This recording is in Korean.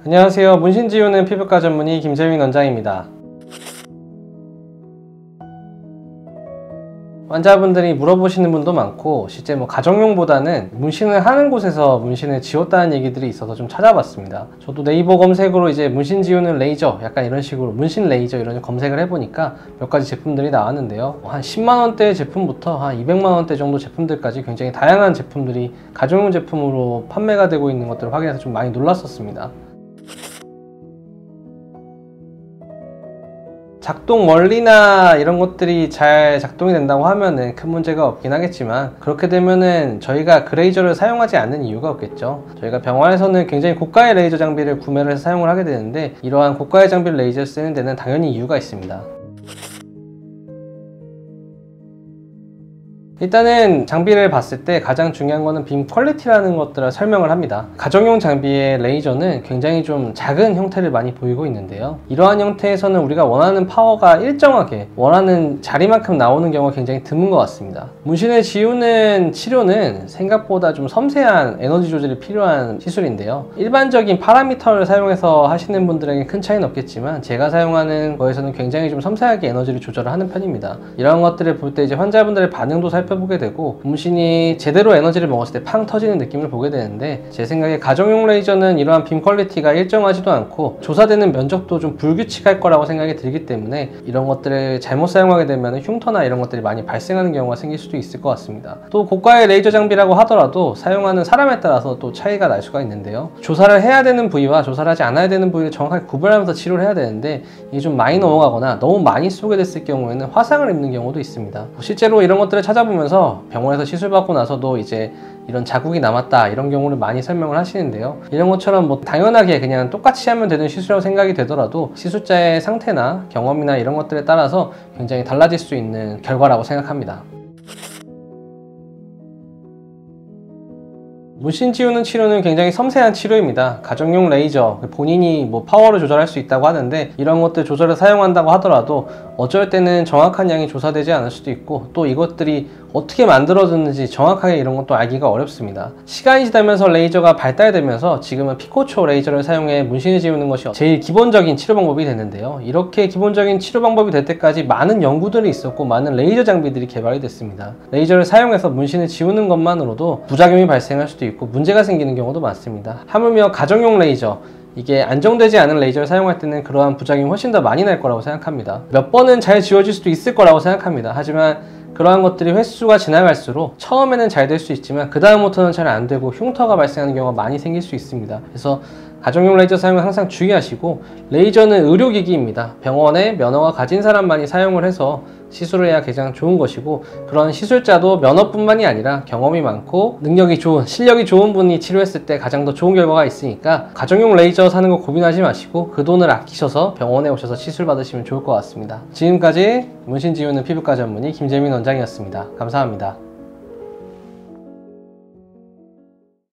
안녕하세요. 문신 지우는 피부과 전문의 김재민 원장입니다. 환자분들이 물어보시는 분도 많고 실제 가정용보다는 문신을 하는 곳에서 문신을 지웠다는 얘기들이 있어서 좀 찾아봤습니다. 저도 네이버 검색으로 이제 문신 지우는 레이저 약간 이런 식으로 문신 레이저 이런 검색을 해보니까 몇 가지 제품들이 나왔는데요. 한 10만원대 제품부터 한 200만원대 정도 제품들까지 굉장히 다양한 제품들이 가정용 제품으로 판매가 되고 있는 것들을 확인해서 좀 많이 놀랐었습니다. 작동 원리나 이런 것들이 잘 작동이 된다고 하면은 큰 문제가 없긴 하겠지만, 그렇게 되면은 저희가 그 레이저를 사용하지 않는 이유가 없겠죠. 저희가 병원에서는 굉장히 고가의 레이저 장비를 구매를 해서 사용을 하게 되는데, 이러한 고가의 장비를 레이저를 쓰는 데는 당연히 이유가 있습니다. 일단은 장비를 봤을 때 가장 중요한 거는 빔 퀄리티라는 것들을 설명을 합니다. 가정용 장비의 레이저는 굉장히 좀 작은 형태를 많이 보이고 있는데요, 이러한 형태에서는 우리가 원하는 파워가 일정하게 원하는 자리만큼 나오는 경우가 굉장히 드문 것 같습니다. 문신을 지우는 치료는 생각보다 좀 섬세한 에너지 조절이 필요한 시술인데요, 일반적인 파라미터를 사용해서 하시는 분들에게 큰 차이는 없겠지만 제가 사용하는 거에서는 굉장히 좀 섬세하게 에너지를 조절을 하는 편입니다. 이런 것들을 볼 때 이제 환자분들의 반응도 살펴보게 되고, 문신이 제대로 에너지를 먹었을 때 팡 터지는 느낌을 보게 되는데, 제 생각에 가정용 레이저는 이러한 빔 퀄리티가 일정하지도 않고 조사되는 면적도 좀 불규칙할 거라고 생각이 들기 때문에 이런 것들을 잘못 사용하게 되면 흉터나 이런 것들이 많이 발생하는 경우가 생길 수도 있을 것 같습니다. 또 고가의 레이저 장비라고 하더라도 사용하는 사람에 따라서 또 차이가 날 수가 있는데요, 조사를 해야 되는 부위와 조사를 하지 않아야 되는 부위를 정확하게 구별하면서 치료를 해야 되는데, 이게 좀 많이 넘어가거나 너무 많이 쏘게 됐을 경우에는 화상을 입는 경우도 있습니다. 실제로 이런 것들을 찾아보면서 병원에서 시술받고 나서도 이제 이런 자국이 남았다 이런 경우를 많이 설명을 하시는데요, 이런 것처럼 당연하게 그냥 똑같이 하면 되는 시술이라고 생각이 되더라도 시술자의 상태나 경험이나 이런 것들에 따라서 굉장히 달라질 수 있는 결과라고 생각합니다. 문신 지우는 치료는 굉장히 섬세한 치료입니다. 가정용 레이저, 본인이 파워를 조절할 수 있다고 하는데, 이런 것들 조절을 사용한다고 하더라도 어쩔 때는 정확한 양이 조사되지 않을 수도 있고, 또 이것들이 어떻게 만들어졌는지 정확하게 이런 것도 알기가 어렵습니다. 시간이 지나면서 레이저가 발달되면서 지금은 피코초 레이저를 사용해 문신을 지우는 것이 제일 기본적인 치료 방법이 됐는데요, 이렇게 기본적인 치료 방법이 될 때까지 많은 연구들이 있었고 많은 레이저 장비들이 개발이 됐습니다. 레이저를 사용해서 문신을 지우는 것만으로도 부작용이 발생할 수도 있고 문제가 생기는 경우도 많습니다. 하물며 가정용 레이저, 이게 안정되지 않은 레이저를 사용할 때는 그러한 부작용이 훨씬 더 많이 날 거라고 생각합니다. 몇 번은 잘 지워질 수도 있을 거라고 생각합니다. 하지만 그러한 것들이 횟수가 지나갈수록 처음에는 잘 될 수 있지만 그 다음부터는 잘 안 되고 흉터가 발생하는 경우가 많이 생길 수 있습니다. 그래서 가정용 레이저 사용은 항상 주의하시고, 레이저는 의료기기입니다. 병원에 면허가 가진 사람만이 사용을 해서 시술을 해야 가장 좋은 것이고, 그런 시술자도 면허뿐만이 아니라 경험이 많고 능력이 좋은, 실력이 좋은 분이 치료했을 때 가장 더 좋은 결과가 있으니까 가정용 레이저 사는 거 고민하지 마시고 그 돈을 아끼셔서 병원에 오셔서 시술 받으시면 좋을 것 같습니다. 지금까지 문신 지우는 피부과 전문의 김재민 원장이었습니다. 감사합니다.